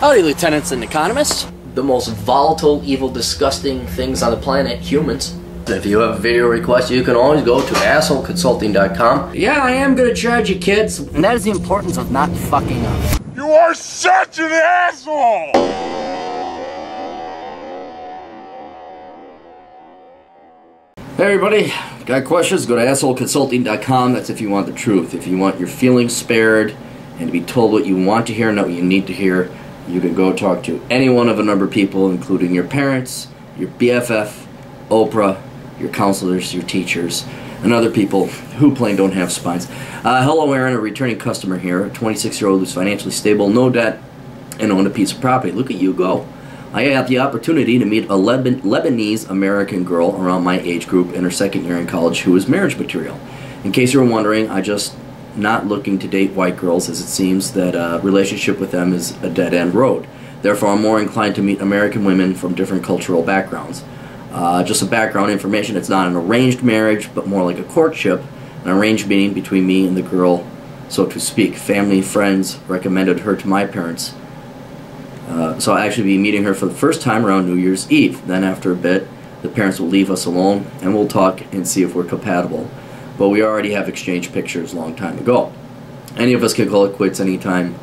Howdy, lieutenants and economists. The most volatile, evil, disgusting things on the planet, humans. If you have a video request, you can always go to assholeconsulting.com. Yeah, I am gonna charge you, kids. And that is the importance of not fucking up. You are such an asshole! Hey everybody, got questions? Go to assholeconsulting.com. That's if you want the truth. If you want your feelings spared and to be told what you want to hear, not what you need to hear, you can go talk to any one of a number of people, including your parents, your BFF, Oprah, your counselors, your teachers, and other people who plain don't have spines. Hello, Aaron, a returning customer here, a 26-year-old who's financially stable, no debt, and owned a piece of property. Look at you go. I had the opportunity to meet a Lebanese American girl around my age group in her second year in college who was marriage material. In case you were wondering, I just not looking to date white girls, as it seems that a relationship with them is a dead-end road. Therefore, I'm more inclined to meet American women from different cultural backgrounds. Just some background information, it's not an arranged marriage, but more like a courtship, an arranged meeting between me and the girl, so to speak. Family, friends recommended her to my parents. So I'll actually be meeting her for the first time around New Year's Eve. Then after a bit, the parents will leave us alone, and we'll talk and see if we're compatible. But we already have exchanged pictures a long time ago. Any of us can call it quits anytime,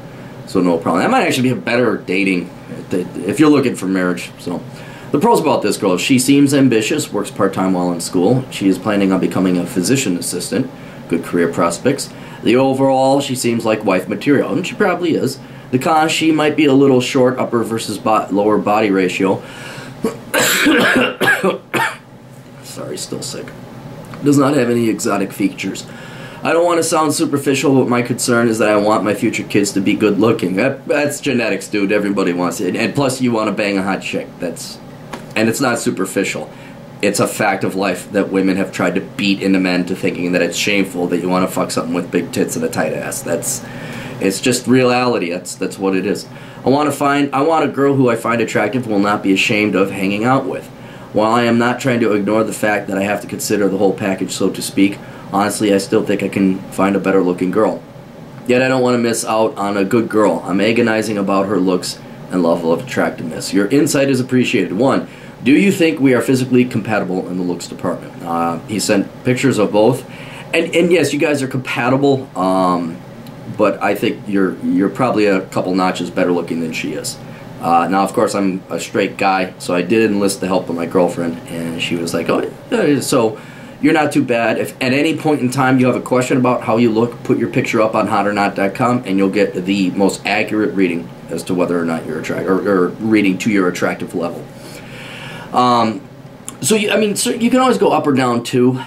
so no problem. That might actually be a better dating if you're looking for marriage. So the pros about this girl: she seems ambitious, works part-time while in school. She is planning on becoming a physician assistant. Good career prospects. The overall, she seems like wife material, and she probably is. The cons: she might be a little short, upper versus lower body ratio. Sorry, still sick. Does not have any exotic features. I don't want to sound superficial, but my concern is that I want my future kids to be good looking. That's genetics, dude. Everybody wants it. And plus, you want to bang a hot chick. And it's not superficial. It's a fact of life that women have tried to beat into men to thinking that it's shameful that you want to fuck something with big tits and a tight ass. It's just reality. That's what it is. I want a girl who I find attractive and will not be ashamed of hanging out with. While I am not trying to ignore the fact that I have to consider the whole package, so to speak, honestly, I still think I can find a better looking girl. Yet I don't want to miss out on a good girl. I'm agonizing about her looks and level of attractiveness. Your insight is appreciated. 1. Do you think we are physically compatible in the looks department? He sent pictures of both. And yes, you guys are compatible, but I think you're probably a couple notches better looking than she is. Now, of course, I'm a straight guy, so I did enlist the help of my girlfriend, and she was like, oh, yeah, so you're not too bad. If at any point in time you have a question about how you look, put your picture up on hotornot.com, and you'll get the most accurate reading as to whether or not you're attractive, or reading to your attractive level. So you can always go up or down too.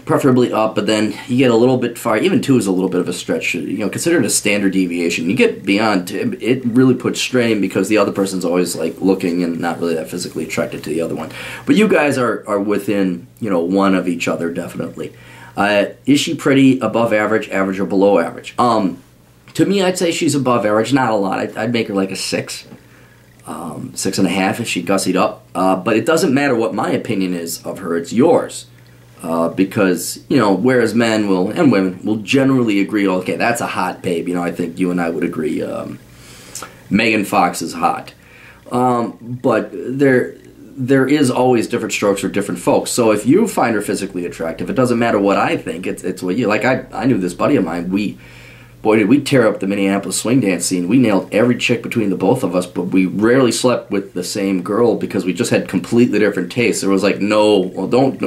Preferably up, but then you get a little bit far. Even 2 is a little bit of a stretch. Consider it a standard deviation. You get beyond, it really puts strain because the other person's always like looking and not really that physically attracted to the other one. But you guys are within, one of each other, definitely. Is she pretty, above average, average, or below average? To me, I'd say she's above average. Not a lot. I'd make her like a 6. 6.5 if she gussied up. But it doesn't matter what my opinion is of her. It's yours. Because, whereas men and women will generally agree, okay, that's a hot babe. I think you and I would agree Megan Fox is hot. But there is always different strokes for different folks. So if you find her physically attractive, it doesn't matter what I think. It's what you like. I knew this buddy of mine. Did we tear up the Minneapolis swing dance scene. We nailed every chick between the both of us, but we rarely slept with the same girl because we just had completely different tastes. There was like, no, well, don't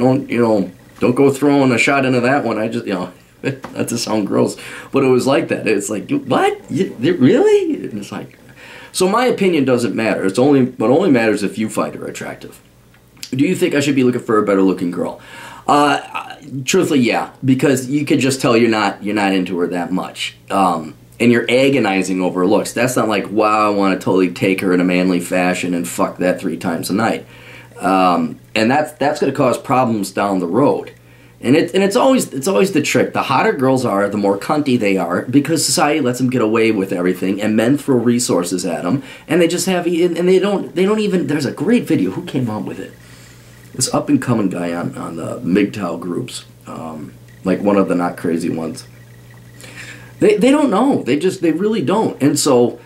go throwing a shot into that one. I just, that just sound gross. But it was like that. It's like, what? Really? And it's like, so my opinion doesn't matter. What only matters if you find her attractive. Do you think I should be looking for a better looking girl? Truthfully, yeah, because you could just tell you're not into her that much. And you're agonizing over her looks. That's not like, wow, I want to totally take her in a manly fashion and fuck that 3 times a night. And that's going to cause problems down the road. And it's always the trick. The hotter girls are, the more cunty they are, because society lets them get away with everything, and men throw resources at them, and they just have, and they don't even. There's a great video. Who came up with it? This up and coming guy on the MGTOW groups, like one of the not crazy ones. They don't know. They really don't. And so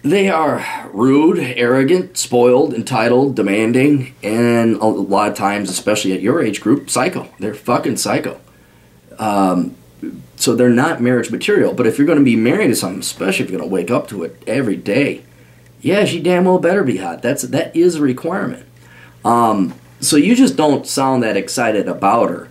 They are rude, arrogant, spoiled, entitled, demanding, and a lot of times, especially at your age group, psycho. They're fucking psycho. So they're not marriage material. But if you're going to be married to someone, especially if you're going to wake up to it every day, yeah, she damn well better be hot. That is a requirement. So you just don't sound that excited about her.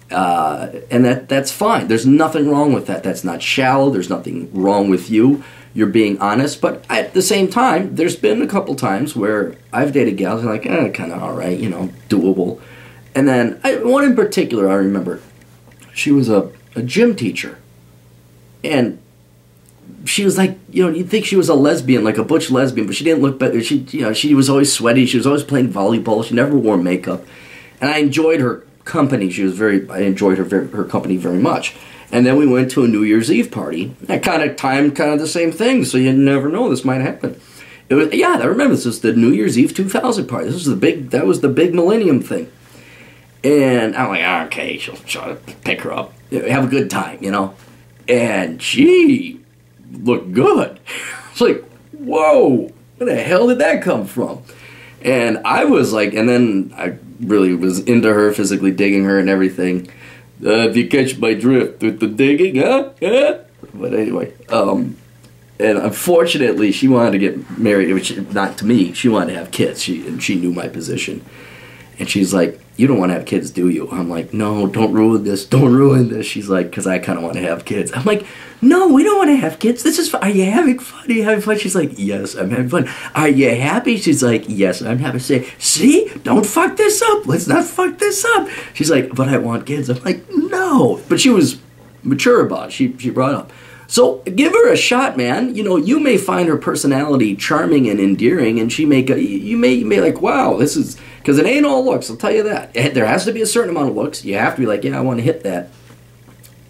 And that's fine. There's nothing wrong with that. That's not shallow. There's nothing wrong with you. You're being honest. But at the same time, there's been a couple times where I've dated gals and like, kind of all right, doable. And then one in particular I remember, she was a gym teacher. And she was like, you'd think she was a lesbian, like a butch lesbian, but she didn't look better. She was always sweaty. She was always playing volleyball. She never wore makeup. And I enjoyed her company. I enjoyed her company very much. And then we went to a New Year's Eve party. That kind of timed the same thing, so you never know this might happen. I remember this was the New Year's Eve 2000 party. That was the big millennium thing. And I'm like, okay, she'll try to pick her up. Have a good time, And she looked good. It's like, whoa, where the hell did that come from? And I was like, and then I really was into her, physically digging her and everything. If you catch my drift with the digging, huh? But anyway, and unfortunately, she wanted to get married, which not to me. She wanted to have kids. She knew my position. And she's like, you don't want to have kids, do you? I'm like, no, don't ruin this. Don't ruin this. She's like, because I kind of want to have kids. I'm like, no, we don't want to have kids. This is fun. Are you having fun? Are you having fun? She's like, yes, I'm having fun. Are you happy? She's like, yes, I'm happy. Say, see? Don't fuck this up. Let's not fuck this up. She's like, but I want kids. I'm like, no. But she was mature about it. She brought up. So give her a shot, man. You may find her personality charming and endearing, and you may like, wow, this is, because it ain't all looks, I'll tell you that. There has to be a certain amount of looks. You have to be like, yeah, I want to hit that.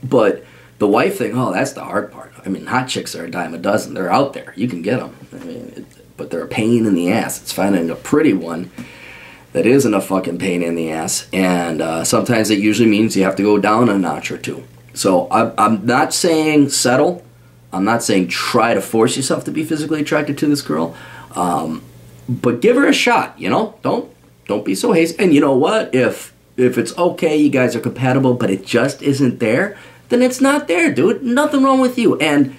But the wife thing, that's the hard part. I mean, hot chicks are a dime a dozen. They're out there. You can get them. I mean, but they're a pain in the ass. It's finding a pretty one that isn't a fucking pain in the ass. And sometimes it usually means you have to go down a notch or two. So I'm not saying settle. I'm not saying try to force yourself to be physically attracted to this girl. But give her a shot, Don't be so hasty. And you know what? If it's okay, you guys are compatible, but it just isn't there, then it's not there, dude. Nothing wrong with you. And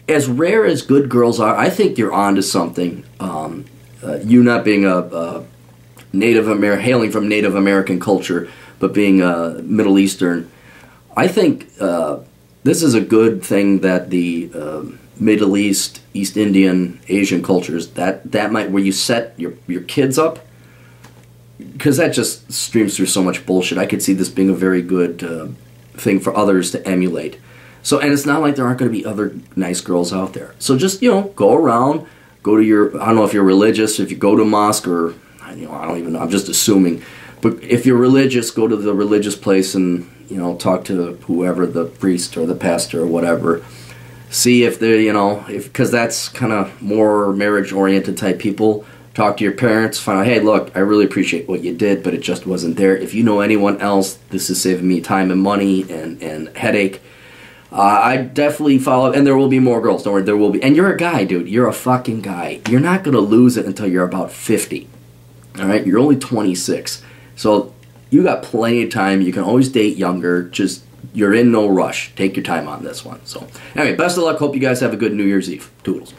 as rare as good girls are, I think you're onto something. You not being a hailing from Native American culture, but being Middle Eastern, I think this is a good thing that the Middle East, East Indian, Asian cultures, that might, where you set your kids up, because that just streams through so much bullshit. I could see this being a very good thing for others to emulate. So, and it's not like there aren't going to be other nice girls out there. So just, go around, go to I don't know if you're religious, if you go to a mosque, or, I don't even know, I'm just assuming. But if you're religious, go to the religious place and, talk to whoever, the priest or the pastor or whatever. See if they're, because that's kind of more marriage-oriented type people. Talk to your parents, find out, hey, look, I really appreciate what you did, but it just wasn't there. If you know anyone else, this is saving me time and money and headache. I definitely follow, and there will be more girls. Don't worry, there will be. And you're a guy, dude. You're a fucking guy. You're not going to lose it until you're about 50. All right? You're only 26. So you got plenty of time. You can always date younger. Just, you're in no rush. Take your time on this one. So, anyway, best of luck. Hope you guys have a good New Year's Eve. Toodles.